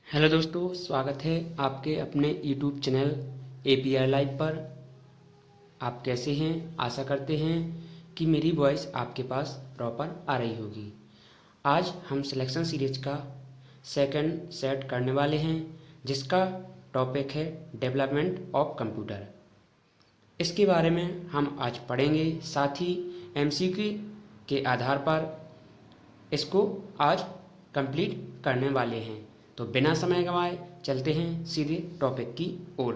Hello दोस्तों, स्वागत है आपके अपने यूट्यूब चैनल APR लाइव पर। आप कैसे हैं? आशा करते हैं कि मेरी वॉइस आपके पास प्रॉपर आ रही होगी। आज हम सिलेक्शन सीरीज का सेकंड सेट करने वाले हैं, जिसका टॉपिक है डेवलपमेंट ऑफ कंप्यूटर। इसके बारे में हम आज पढ़ेंगे, साथ ही MCQ के आधार पर इसको आज कंप्लीट करने वाले हैं। तो बिना समय गंवाए चलते हैं सीधे टॉपिक की ओर।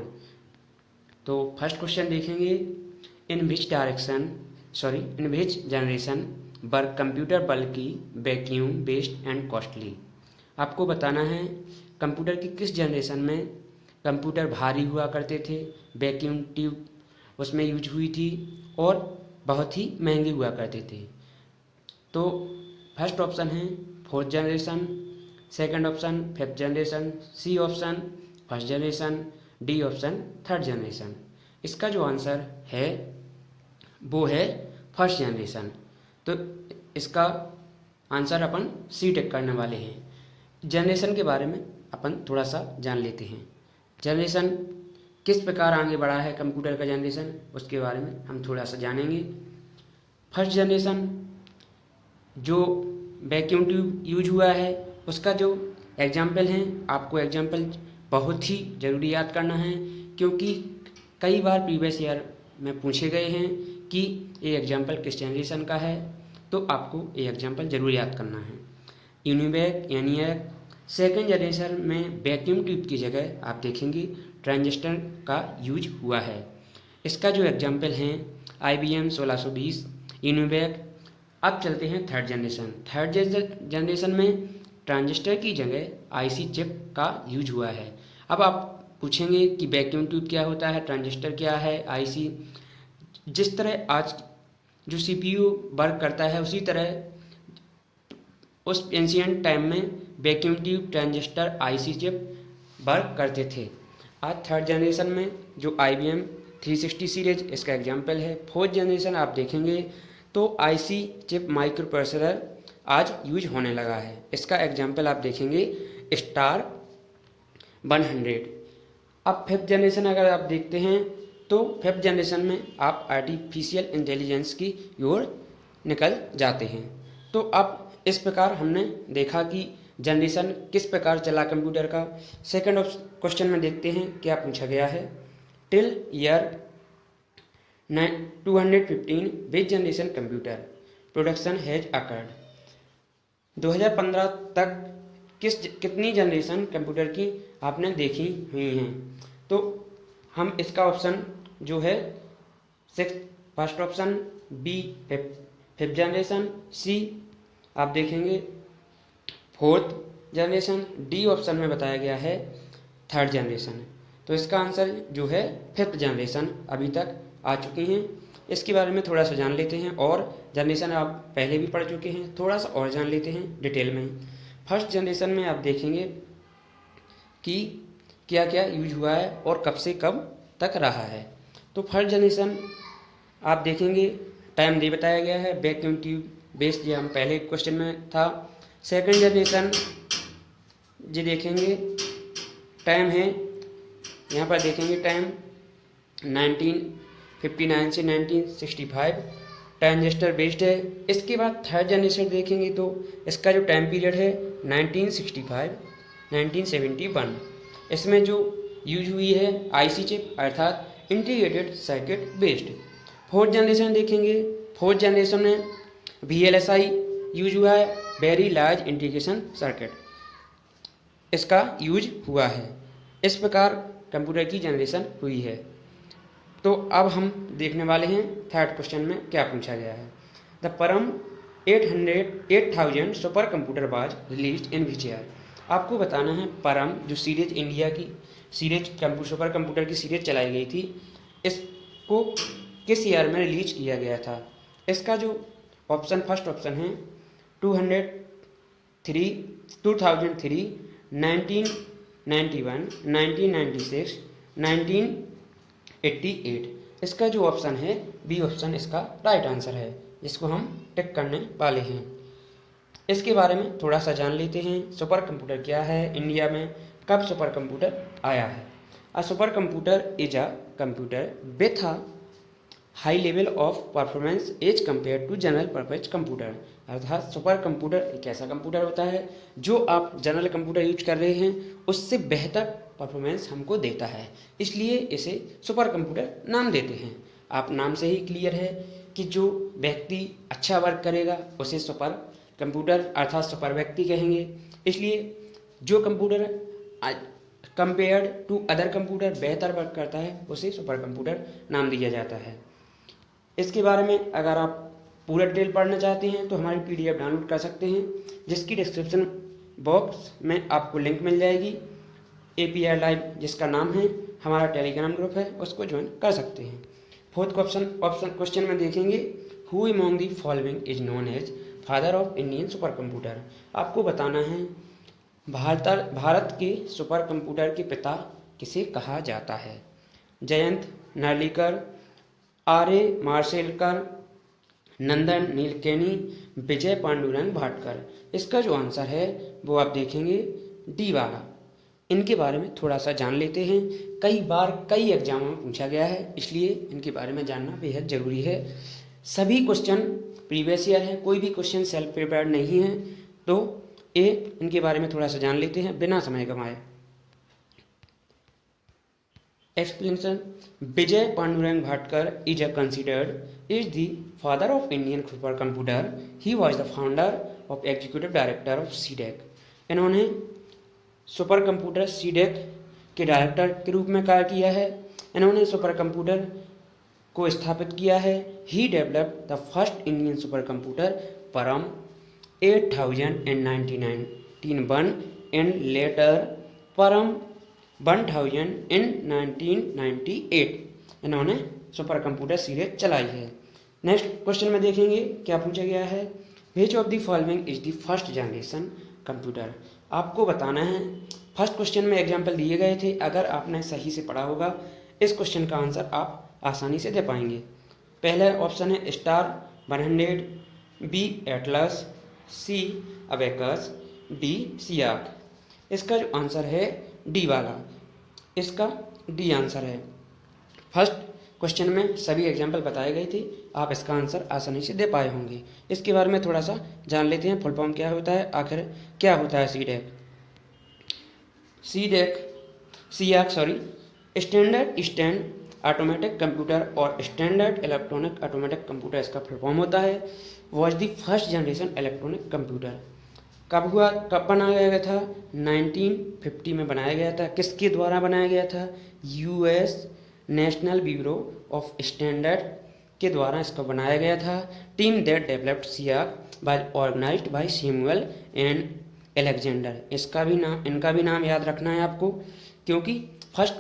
तो फर्स्ट क्वेश्चन देखेंगे, in which generation were computer बल्कि वैक्यूम बेस्ड एंड कॉस्टली। आपको बताना है कंप्यूटर की किस जनरेशन में कंप्यूटर भारी हुआ करते थे, वैक्यूम ट्यूब उसमें यूज हुई थी और बहुत ही महंगे हुआ करते थे। तो फर्स्ट ऑप्शन है fourth generation, second option fifth generation, C option first generation, D option third generation. इसका जो आंसर है वो है फर्स्ट जनरेशन। तो इसका आंसर अपन सी टेक करने वाले हैं। जनरेशन के बारे में अपन थोड़ा सा जान लेते हैं। जनरेशन किस प्रकार आगे बढ़ा है कंप्यूटर का जनरेशन, उसके बारे में हम थोड़ा सा जानेंगे। फर्स्ट जनरेशन जो वैक्यूम ट्यूब यूज हुआ है उसका जो एग्जाम्पल है, आपको एग्जाम्पल बहुत ही ज़रूरी याद करना है, क्योंकि कई बार प्रीवियस ईयर में पूछे गए हैं कि ये एग्जाम्पल किस जनरेशन का है। तो आपको ये एग्जाम्पल ज़रूर याद करना है। यूनिवैक एनियक सेकेंड जनरेशन में वैक्यूम ट्यूब की जगह आप देखेंगे ट्रांजिस्टर का यूज हुआ है। इसका जो एग्जाम्पल हैं IBM 1620, यूनिवैक। अब चलते हैं थर्ड जनरेशन। थर्ड जनरेशन में ट्रांजिस्टर की जगह IC चिप का यूज हुआ है। अब आप पूछेंगे कि वैक्यूम ट्यूब क्या होता है, ट्रांजिस्टर क्या है, IC। जिस तरह आज जो CPU वर्क करता है उसी तरह उस एंशियंट टाइम में vacuum tube, transistor, IC chip work करते थे। आज थर्ड जनरेशन में जो IBM 360 सीरीज इसका एग्जाम्पल है। फोर्थ जनरेशन आप देखेंगे तो IC चिप माइक्रो प्रोसेसर आज यूज होने लगा है। इसका एग्जाम्पल आप देखेंगे स्टार 100। अब फिफ्थ जनरेशन अगर आप देखते हैं तो फिफ्थ जनरेशन में आप आर्टिफिशियल इंटेलिजेंस की ओर निकल जाते हैं। तो अब इस प्रकार हमने देखा कि जनरेशन किस प्रकार चला कंप्यूटर का। सेकंड क्वेश्चन में देखते हैं क्या पूछा गया है। Till year 215 which generation computer production has occurred. 2015 तक कितनी जनरेशन कंप्यूटर की आपने देखी हुई हैं। तो हम इसका ऑप्शन जो है six first option, B fifth generation, C आप देखेंगे फोर्थ जनरेशन, डी ऑप्शन में बताया गया है थर्ड जनरेशन। तो इसका आंसर जो है फिफ्थ जनरेशन अभी तक आ चुकी हैं। इसके बारे में थोड़ा सा जान लेते हैं, और जनरेशन आप पहले भी पढ़ चुके हैं, थोड़ा सा और जान लेते हैं डिटेल में। फर्स्ट जनरेशन में आप देखेंगे कि क्या क्या यूज हुआ है और कब से कब तक रहा है। तो फर्स्ट जनरेशन आप देखेंगे टाइम दे बताया गया है, वैक्यूम ट्यूब बेस्ड, ये हम पहले क्वेश्चन में था। सेकंड जनरेशन जी देखेंगे टाइम है, यहाँ पर देखेंगे टाइम 1959 से 1965 ट्रांजिस्टर बेस्ड है। इसके बाद थर्ड जनरेशन देखेंगे तो इसका जो टाइम पीरियड है 1965 1971। इसमें जो यूज हुई है IC चिप अर्थात integrated circuit based. Fourth generation देखेंगे, फोर्थ जनरेशन में VLSI यूज हुआ है, वेरी लार्ज इंटीग्रेशन सर्किट, इसका यूज हुआ है। इस प्रकार कंप्यूटर की जनरेशन हुई है। तो अब हम देखने वाले हैं थर्ड क्वेश्चन में क्या पूछा गया है। द परम 8000 सुपर कंप्यूटर बाज रिलीज इन विच ईयर। आपको बताना है परम जो सीरीज इंडिया की सीरीज सुपर कंप्यूटर की सीरीज चलाई गई थी, इसको किस ईयर में रिलीज किया गया था। इसका जो ऑप्शन फर्स्ट ऑप्शन है 2003, 1991, 1996, 1988। इसका जो ऑप्शन है बी ऑप्शन इसका राइट आंसर है, जिसको हम टिक करने वाले हैं। इसके बारे में थोड़ा सा जान लेते हैं। सुपर कंप्यूटर क्या है, इंडिया में कब सुपर कंप्यूटर आया है? A super computer is a computer with a high level of performance as compare to general purpose computer. अर्थात सुपर कंप्यूटर एक ऐसा कंप्यूटर होता है जो आप जनरल कंप्यूटर यूज कर रहे हैं उससे बेहतर परफॉर्मेंस हमको देता है, इसलिए इसे सुपर कंप्यूटर नाम देते हैं। आप नाम से ही क्लियर है कि जो व्यक्ति अच्छा वर्क करेगा उसे सुपर कंप्यूटर अर्थात सुपर व्यक्ति कहेंगे। इसलिए जो computer compared to other computer बेहतर वर्क करता है उसे सुपर कंप्यूटर नाम दिया जाता है। इसके बारे में अगर आप पूरा डिटेल पढ़ना चाहते हैं तो हमारी PDF डाउनलोड कर सकते हैं, जिसकी डिस्क्रिप्शन बॉक्स में आपको लिंक मिल जाएगी। API लाइव जिसका नाम है, हमारा टेलीग्राम ग्रुप है, उसको ज्वाइन कर सकते हैं। फोर्थ क्वेश्चन में देखेंगे, who among the following is known as father of Indian super computer. आपको बताना है भारत के सुपर कंप्यूटर के पिता किसे कहा जाता है? जयंत नार्लिकर, आर्य मार्शेलकर, नंदन नीलकेनी, विजय पांडुरंग भाटकर। इसका जो आंसर है वो आप देखेंगे डी वाला। इनके बारे में थोड़ा सा जान लेते हैं, कई बार कई एग्जामों में पूछा गया है, इसलिए इनके बारे में जानना बेहद ज़रूरी है। सभी क्वेश्चन प्रीवियस ईयर है, कोई भी क्वेश्चन सेल्फ प्रिपेयर्ड नहीं है, तो इनके बारे में थोड़ा सा जान लेते हैं बिना समय गंवाए। Explanation: Vijay Pandurang Bhatkar is considered is the father of Indian supercomputer. He was the founder of executive director of CDEC. इन्होंने सुपर कंप्यूटर CDEC के डायरेक्टर के रूप में कार्य किया है। इन्होंने सुपर कंप्यूटर को स्थापित किया है। He developed the first Indian supercomputer Param 8000 in 1991 and later Param 1000 in 1998। इन्होंने सुपर कंप्यूटर सीरीज चलाई है। नेक्स्ट क्वेश्चन में देखेंगे क्या पूछा गया है, which of the following is the first generation computer. आपको बताना है, फर्स्ट क्वेश्चन में एग्जाम्पल दिए गए थे, अगर आपने सही से पढ़ा होगा इस क्वेश्चन का आंसर आप आसानी से दे पाएंगे। पहला ऑप्शन है स्टार 100, बी एटलस, सी अबेकस, डी सियाक। इसका जो आंसर है डी वाला, इसका डी आंसर है। फर्स्ट क्वेश्चन में सभी एग्जाम्पल बताए गए थे, आप इसका आंसर आसानी से दे पाए होंगे। इसके बारे में थोड़ा सा जान लेते हैं, फुल फॉर्म क्या होता है, आखिर क्या होता है CDAC standard stand automatic computer और स्टैंडर्ड इलेक्ट्रॉनिक ऑटोमेटिक कंप्यूटर इसका फुल फॉर्म होता है। Was the first generation electronic computer. कब बनाया गया था? 1950 में बनाया गया था। किसके द्वारा बनाया गया था? US National Bureau of Standard के द्वारा इसको बनाया गया था। Team that developed SEAC by organized by Samuel and Alexander. इनका भी नाम याद रखना है आपको, क्योंकि फर्स्ट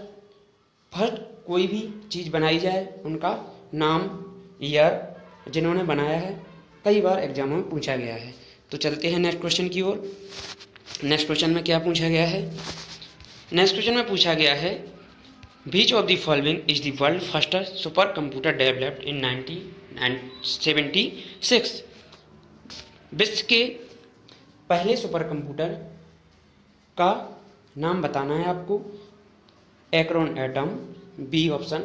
कोई भी चीज़ बनाई जाए उनका नाम, ईयर जिन्होंने बनाया है, कई बार एग्जामों में पूछा गया है। तो चलते हैं नेक्स्ट क्वेश्चन की ओर। नेक्स्ट क्वेश्चन में क्या पूछा गया है? नेक्स्ट क्वेश्चन में पूछा गया है, which of the following is the world first super computer developed in 1976। विश्व के पहले सुपर कंप्यूटर का नाम बताना है आपको। Acorn Atom, B option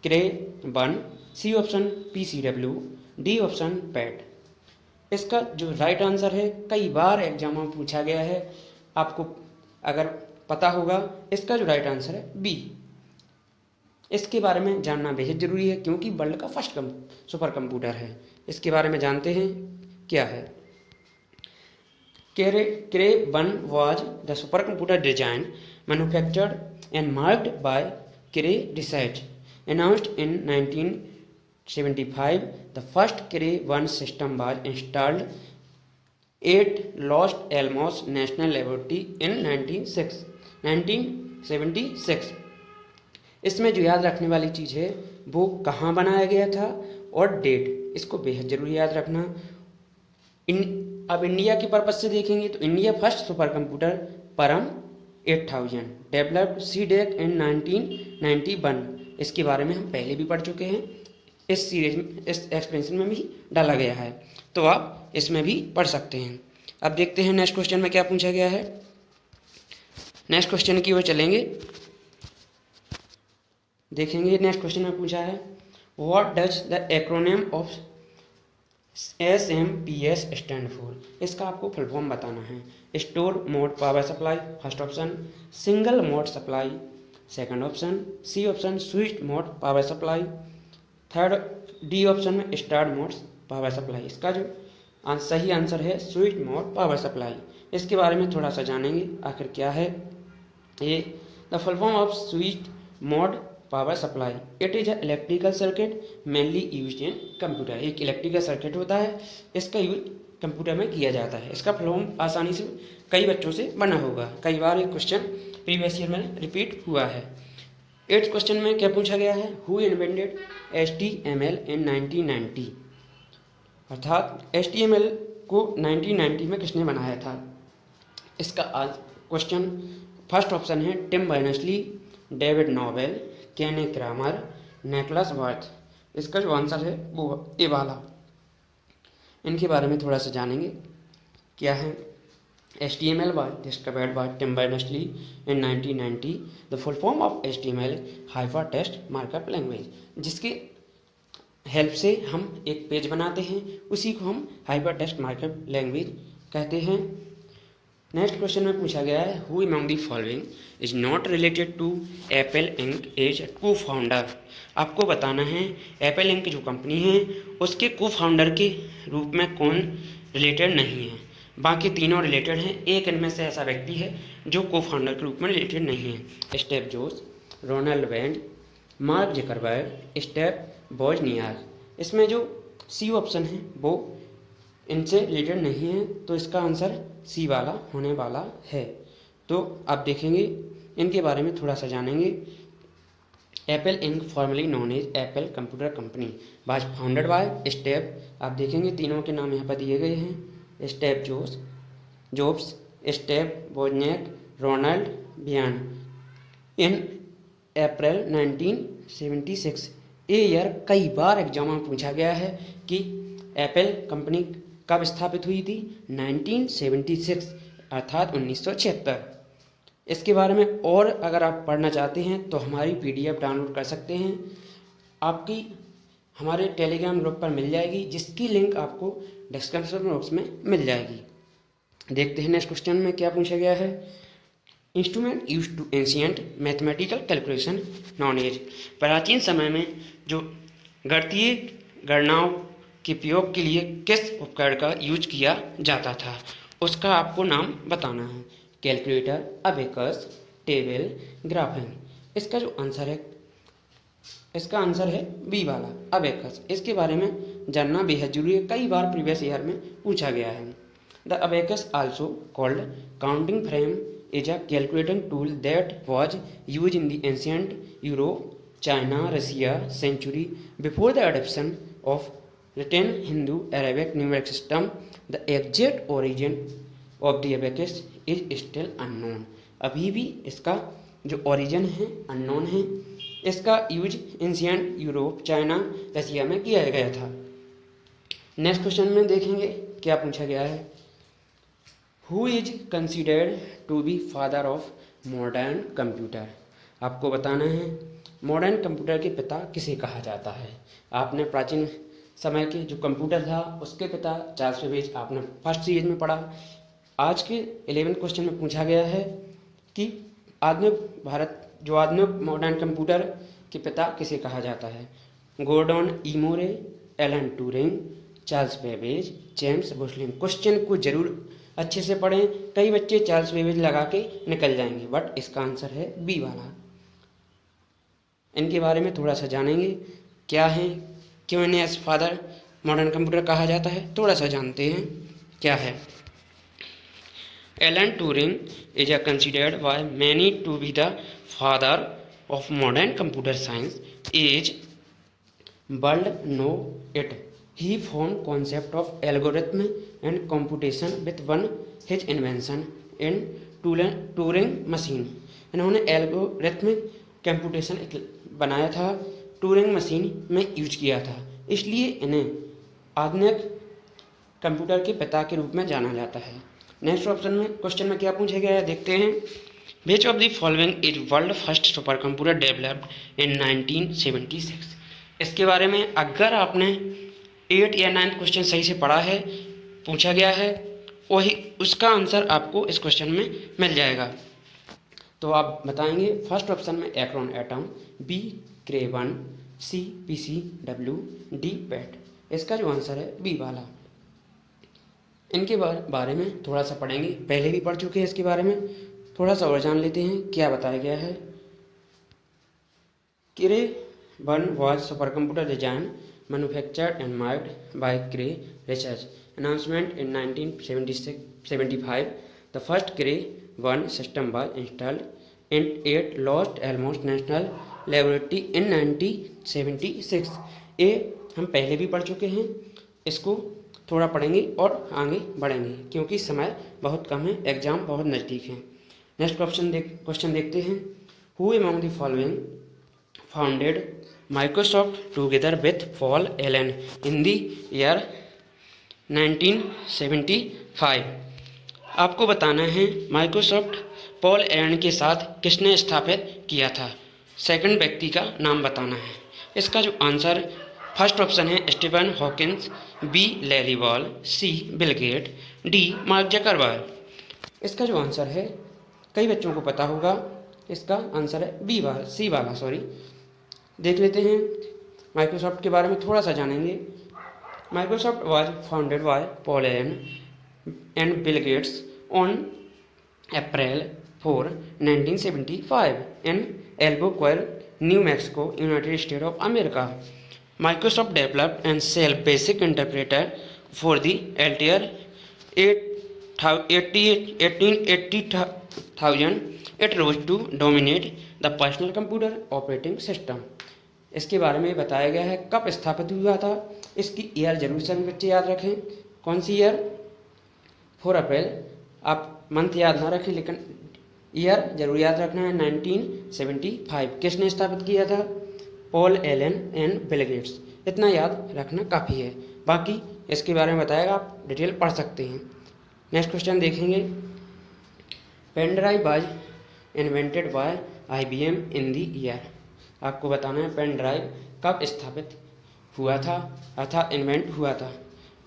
Cray 1, C option PCW, D option PET. इसका जो राइट आंसर है, कई बार एग्जाम में पूछा गया है, आपको अगर पता होगा, इसका जो राइट आंसर है बी। इसके बारे में जानना बेहद जरूरी है क्योंकि वर्ल्ड का फर्स्ट सुपर कंप्यूटर है। इसके बारे में जानते हैं क्या है। क्रे 1 was the supercomputer design, manufactured and marked by Cray Research. Announced in 1975, the first Cray 1 system was installed at Los Alamos National Laboratory in 1976। इसमें जो याद रखने वाली चीज़ है वो कहाँ बनाया गया था और डेट, इसको बेहद जरूरी याद रखना। अब इंडिया के पर्पज से देखेंगे तो इंडिया फर्स्ट सुपर कंप्यूटर परम 8000 डेवलप्ड सीडैक इन 1991। इसके बारे में हम पहले भी पढ़ चुके हैं, इस सीरीज में, इस एक्सप्लेनेशन में भी डाला गया है, तो आप इसमें भी पढ़ सकते हैं। अब देखते हैं नेक्स्ट क्वेश्चन में क्या पूछा गया है। नेक्स्ट क्वेश्चन की ओर चलेंगे, देखेंगे। नेक्स्ट क्वेश्चन में पूछा है what does the acronym of SMPS stand for. इसका आपको फुल फॉर्म बताना है। Store mode power supply first option, single mode supply second option, C option switch mode power supply, third D option में start mode power supply. इसका जो सही answer है switch mode power supply. इसके बारे में थोड़ा सा जानेंगे आखिर क्या है ये। The full form off switch mode power supply, it is a electrical circuit mainly use in computer. एक इलेक्ट्रिकल सर्किट होता है, इसका यूज कंप्यूटर में किया जाता है। इसका फुल फॉर्म आसानी से कई बच्चों से बना होगा, कई बार एक क्वेश्चन प्रीवियस ईयर में रिपीट हुआ है। 8th क्वेश्चन में क्या पूछा गया है, हु इन्वेंटेड HTML इन 1990। अर्थात HTML को 1990 में किसने बनाया था। इसका क्वेश्चन फर्स्ट ऑप्शन है टिम बर्नर्स-ली, डेविड नोबेल, केनी क्रैमर, निकोलस वर्थ। इसका जो आंसर है वो ए वाला। इनके बारे में थोड़ा सा जानेंगे क्या है। HTML was discovered by Tim Berners-Lee in 1990. The full form of HTML Hypertext Markup Language, जिसके हेल्प से हम एक पेज बनाते हैं, उसी को हम हाइपरटेक्स्ट मार्कअप लैंग्वेज कहते हैं। नेक्स्ट क्वेश्चन में पूछा गया है who among the following is not related to Apple Inc as co-founder. आपको बताना है एप्पल इंक जो कंपनी है उसके को फाउंडर के रूप में कौन रिलेटेड नहीं है। बाकी तीनों रिलेटेड हैं, एक इनमें से ऐसा व्यक्ति है जो को फाउंडर के रूप में रिलेटेड नहीं है। स्टीव जॉब्स, रोनाल्ड वेंड, मार्क जकरबर्ग, स्टीव वोजनियाक। इसमें जो सी ऑप्शन है वो इनसे रिलेटेड नहीं है, तो इसका आंसर सी वाला होने वाला है। तो आप देखेंगे इनके बारे में थोड़ा सा जानेंगे। Apple Inc formerly known as Apple Computer Company was founded by Steve, आप देखेंगे तीनों के नाम यहाँ पर दिए गए हैं, Steve Jobs, Steve Wozniak, Ronald Wayne in April 1976। ये ईयर कई बार एग्जाम में पूछा गया है कि एप्पल कंपनी कब स्थापित हुई थी, 1976 अर्थात 1976। इसके बारे में और अगर आप पढ़ना चाहते हैं तो हमारी PDF डाउनलोड कर सकते हैं, आपकी हमारे टेलीग्राम ग्रुप पर मिल जाएगी, जिसकी लिंक आपको डिस्क्रिप्शन बॉक्स में मिल जाएगी। देखते हैं नेक्स्ट क्वेश्चन में क्या पूछा गया है। Instrument use to ancient mathematical calculation known as, प्राचीन समय में जो गणितीय गणनाओं के प्रयोग के लिए किस उपकरण का यूज किया जाता था, उसका आपको नाम बताना है। Calculator, abacus, table, graphic. इसका जो आंसर है, इसका आंसर है बी वाला अबेकस। इसके बारे में जानना बेहद जरूरी है, कई बार प्रीवियस ईयर में पूछा गया है। The abacus also called counting frame is a calculating tool that was used in the ancient Europe, China, Russia century before the adoption of written Hindu Arabic numeric system. The exact origin of the abacus is still unknown. अभी भी इसका जो origin है unknown है। इसका use ancient Europe, China, रसिया में किया गया था। नेक्स्ट क्वेश्चन में देखेंगे क्या पूछा गया है। Who is considered to be father of modern computer? आपको बताना है मॉडर्न कंप्यूटर के पिता किसे कहा जाता है। आपने प्राचीन समय के जो कंप्यूटर था उसके पिता चार्ल्स बेबेज आपने फर्स्ट सीरीज में पढ़ा। आज के 11th क्वेश्चन में पूछा गया है कि आधुनिक मॉडर्न कंप्यूटर के पिता किसे कहा जाता है। Gordon E Moore, Alan Turing, Charles Babbage, James बुशलिन। क्वेश्चन को जरूर अच्छे से पढ़ें, कई बच्चे चार्ल्स बेबेज लगा के निकल जाएंगे, बट इसका आंसर है बी वाला। इनके बारे में थोड़ा सा जानेंगे क्या है, क्यों इन्हें एज फादर मॉडर्न कंप्यूटर कहा जाता है, थोड़ा सा जानते हैं क्या है। Alan Turing is a considered by many to be the father of modern computer science is world know it. He found concept of algorithm and computation with his invention in Turing machine. इन्होंने algorithm computation बनाया था, touring machine में use किया था, इसलिए इन्हें आधुनिक computer के पिता के रूप में जाना जाता है। नेक्स्ट ऑप्शन में क्वेश्चन में क्या पूछा गया है देखते हैं। Which of the following is world first super computer developed in 1976। इसके बारे में अगर आपने 8 या 9 क्वेश्चन सही से पढ़ा है, पूछा गया है, वही उसका आंसर आपको इस क्वेश्चन में मिल जाएगा। तो आप बताएंगे फर्स्ट ऑप्शन में एक्रोन एटम, बी क्रेवन, सी PCW, डी पैट। इसका जो आंसर है बी वाला। इनके बारे में थोड़ा सा पढ़ेंगे, पहले भी पढ़ चुके हैं, इसके बारे में थोड़ा सा और जान लेते हैं क्या बताया गया है। क्रे one was super computer design manufactured and made by cray research announcement in 1975. The first Cray 1 system was installed in 8 Los Alamos National Laboratory in 1976. ये हम पहले भी पढ़ चुके हैं, इसको थोड़ा पढ़ेंगे और आगे बढ़ेंगे क्योंकि समय बहुत कम है, एग्जाम बहुत नज़दीक है। नेक्स्ट क्वेश्चन देखते हैं। Who among the following founded Microsoft together with Paul Allen in the year 1975। आपको बताना है माइक्रोसॉफ्ट पॉल एलन के साथ किसने स्थापित किया था। सेकंड व्यक्ति का नाम बताना है। इसका जो आंसर फर्स्ट ऑप्शन है Stephen Hawkins, B Larry Wall, C Bill Gate, D Mark Zuckerberg. इसका जो आंसर है कई बच्चों को पता होगा, इसका आंसर है सी वाला। देख लेते हैं, माइक्रोसॉफ्ट के बारे में थोड़ा सा जानेंगे। Microsoft was founded by Paul Allen and Bill Gates on April 4, 1975 in Albuquerque, New Mexico, United States of America. Microsoft developed and sold basic interpreter for the Altier 1880,000. It rose to dominate the personal computer operating system. इसके बारे में बताया गया है कब स्थापित हुआ था। इसकी ईयर जरूर सभी बच्चे याद रखें। कौन सी ईयर? 4 अप्रैल। आप मंथ याद ना रखें लेकिन ईयर जरूर याद रखना है। 1975। किसने स्थापित किया था? Paul Allen and Bill Gates. इतना याद रखना काफ़ी है, बाकी इसके बारे में बताएगा, आप डिटेल पढ़ सकते हैं। नेक्स्ट क्वेश्चन देखेंगे। Pen drive was invented by IBM in the year. आपको बताना है पेन ड्राइव कब स्थापित हुआ था अर्थात इन्वेंट हुआ था।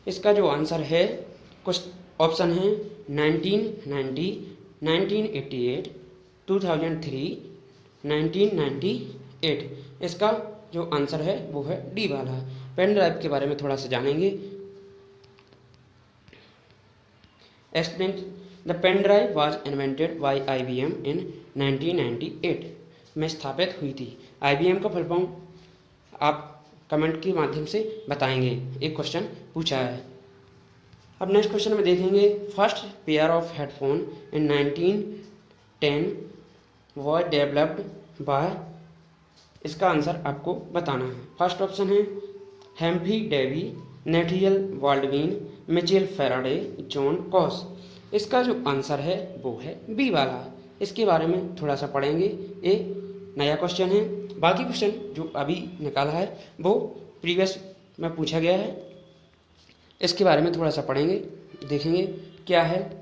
इसका जो आंसर है कुछ ऑप्शन है 1990, 1988, 2003, 1998। इसका जो आंसर है वो है डी वाला। पेन ड्राइव के बारे में थोड़ा सा जानेंगे। Explain. The pen drive was invented by IBM in 1998 में स्थापित हुई थी। IBM का फुल फॉर्म आप कमेंट के माध्यम से बताएंगे, एक क्वेश्चन पूछा है। अब नेक्स्ट क्वेश्चन में देखेंगे। First pair of headphone in 1910 was developed by. इसका आंसर आपको बताना है। फर्स्ट ऑप्शन है Humphry Davy, Nathaniel Baldwin, Michael Faraday, John Koss. इसका जो आंसर है वो है बी वाला। इसके बारे में थोड़ा सा पढ़ेंगे, ये नया क्वेश्चन है। बाकी क्वेश्चन जो अभी निकाला है वो प्रीवियस में पूछा गया है। इसके बारे में थोड़ा सा पढ़ेंगे, देखेंगे क्या है।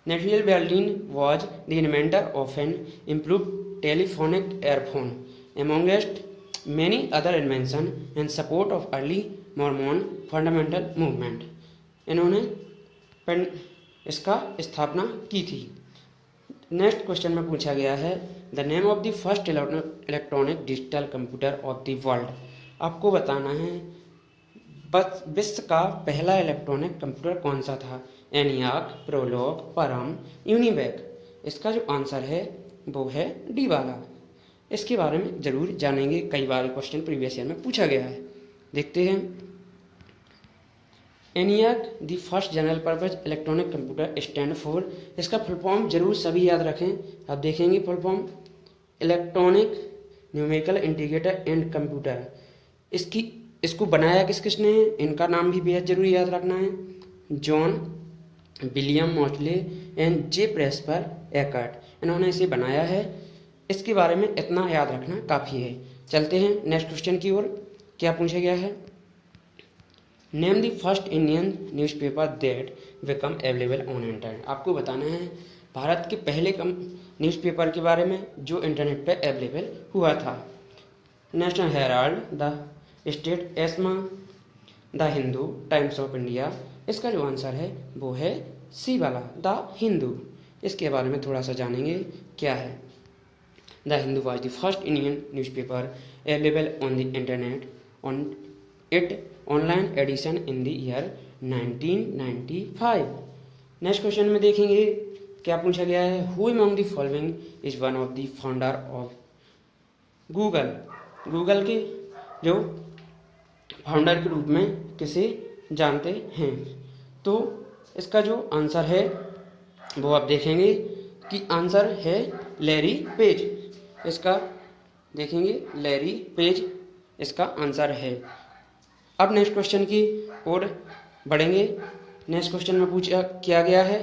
Nathaniel Baldwin was the inventor of an improved telephonic airphone amongst many other invention in support of early Mormon fundamental movement। इन्होंने इसका स्थापना की थी। नेक्स्ट क्वेश्चन में पूछा गया है the name of the first electronic digital computer of the world. आपको बताना है बस विश्व का पहला इलेक्ट्रॉनिक कंप्यूटर कौन सा था। एनियाक, प्रोलॉग, परम, यूनिवैक। इसका जो आंसर है वो है डी वाला। इसके बारे में जरूर जानेंगे, कई बार क्वेश्चन प्रीवियस ईयर में पूछा गया है। देखते हैं। ENIAC the first general purpose electronic computer stand for. इसका फुल फॉर्म जरूर सभी याद रखें। अब देखेंगे full form electronic numerical integrator and computer. इसको बनाया किसने है, इनका नाम भी बेहद जरूरी याद रखना है। John William Mauchly and J Presper Eckert, इन्होंने इसे बनाया है। इसके बारे में इतना याद रखना काफ़ी है। चलते हैं नेक्स्ट क्वेश्चन की ओर। क्या पूछा गया है। Name the first Indian newspaper that become available on internet. आपको बताना है भारत के पहले न्यूज़पेपर के बारे में जो इंटरनेट पर अवेलेबल हुआ था। National Herald, the state ESMA, the Hindu, times of India. इसका जो आंसर है वो है सी वाला, द हिंदू। इसके बारे में थोड़ा सा जानेंगे क्या है। The Hindu was the first Indian newspaper available on the internet on it online edition in the year 1995। Next question में देखेंगे क्या पूछा गया है। Who among the following is one of the founder of Google. Google के जो founder के रूप में किसे जानते हैं। तो इसका जो आंसर है वो आप देखेंगे कि आंसर है लैरी पेज। इसका देखेंगे लैरी पेज इसका आंसर है। अब नेक्स्ट क्वेश्चन की ओर बढ़ेंगे। नेक्स्ट क्वेश्चन में पूछा किया गया है,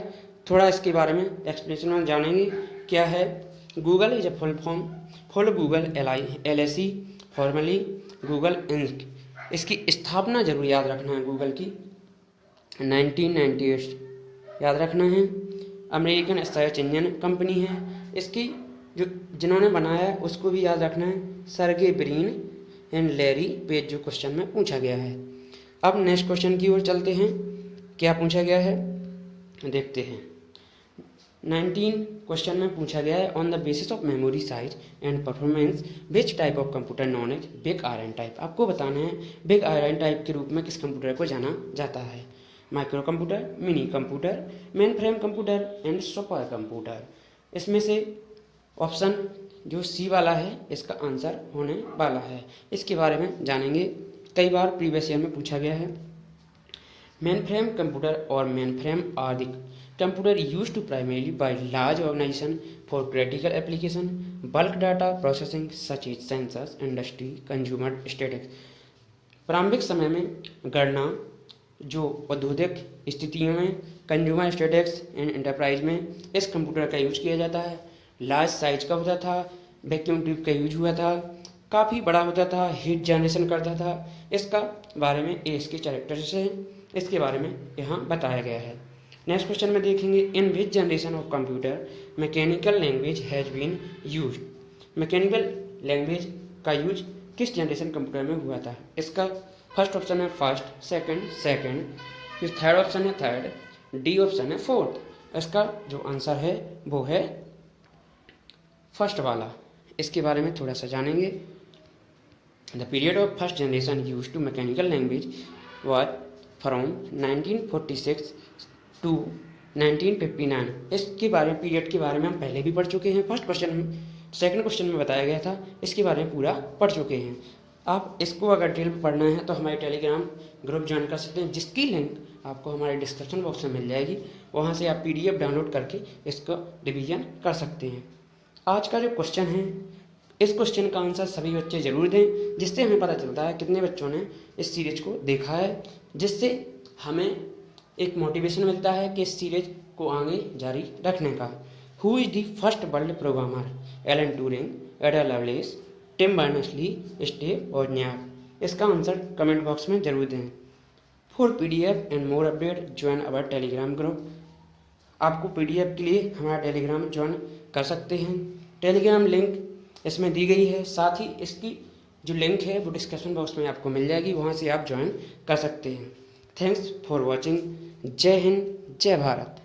थोड़ा इसके बारे में एक्सप्लेनेशन में जानेंगे क्या है। Google is a full form full Google LIC formerly Google Inc. इसकी स्थापना जरूर याद रखना है गूगल की 1998 याद रखना है। अमेरिकन सर्च इंजन कंपनी है। इसकी जो जिन्होंने बनाया है उसको भी याद रखना है, Sergey Brin and Larry page, जो क्वेश्चन में पूछा गया है। अब नेक्स्ट क्वेश्चन की ओर चलते हैं, क्या पूछा गया है देखते हैं। 19 क्वेश्चन में पूछा गया है on the basis of memory size and performance which type of computer known as big iron type. आपको बताना है बिग आयरन टाइप के रूप में किस कंप्यूटर को जाना जाता है। Micro computer, mini computer, main frame computer and super computer. इसमें से ऑप्शन जो सी वाला है इसका आंसर होने वाला है। इसके बारे में जानेंगे, कई बार प्रीवियस ईयर में पूछा गया है। मेन फ्रेम कंप्यूटर और mainframe are the computer use to primarily by large organization for critical application bulk data processing such is census industry consumer statics. प्रारंभिक समय में गणना जो औद्योगिक स्थितियों में कंज्यूमर स्टैटिक्स एंड एंटरप्राइज में इस कंप्यूटर का यूज किया जाता है। लार्ज साइज का होता था, वैक्यूम ट्यूब का यूज हुआ था, काफ़ी बड़ा होता था, हीट जनरेशन करता था। इसका बारे में ये इसके कैरेक्टर्स है, इसके बारे में यहाँ बताया गया है। नेक्स्ट क्वेश्चन में देखेंगे in which generation of computer mechanical language has been use. Mechanical language का यूज किस जनरेशन कंप्यूटर में हुआ था। इसका फर्स्ट ऑप्शन है फर्स्ट, सेकंड, फिर थर्ड ऑप्शन है थर्ड, डी ऑप्शन है फोर्थ। इसका जो आंसर है वो है फर्स्ट वाला। इसके बारे में थोड़ा सा जानेंगे। The period of first generation use to mechanical language was from 1946 to 1959। इसके बारे में पीरियड के बारे में हम पहले भी पढ़ चुके हैं। फर्स्ट क्वेश्चन में, सेकंड क्वेश्चन में बताया गया था, इसके बारे में पूरा पढ़ चुके हैं। आप इसको अगर डिटेल में पढ़ना है तो हमारे टेलीग्राम ग्रुप ज्वाइन कर सकते हैं, जिसकी लिंक आपको हमारे डिस्क्रिप्शन बॉक्स में मिल जाएगी। वहाँ से आप PDF डाउनलोड करके इसको रिवीजन कर सकते हैं। आज का जो क्वेश्चन है, इस क्वेश्चन का आंसर सभी बच्चे ज़रूर दें, जिससे हमें पता चलता है कितने बच्चों ने इस सीरीज को देखा है, जिससे हमें एक मोटिवेशन मिलता है कि इस सीरीज को आगे जारी रखने का। Who is the first world programmer? Alan Turing, Ada Lovelace, Tim Berners-Lee, Steve Wozniak. इसका आंसर कमेंट बॉक्स में जरूर दें। For PDF and more update join our Telegram group. आपको PDF के लिए हमारा टेलीग्राम ज्वाइन कर सकते हैं। टेलीग्राम लिंक इसमें दी गई है, साथ ही इसकी जो लिंक है वो डिस्क्रिप्शन बॉक्स में आपको मिल जाएगी, वहाँ से आप ज्वाइन कर सकते हैं। Thanks for watching. जय हिंद, जय भारत।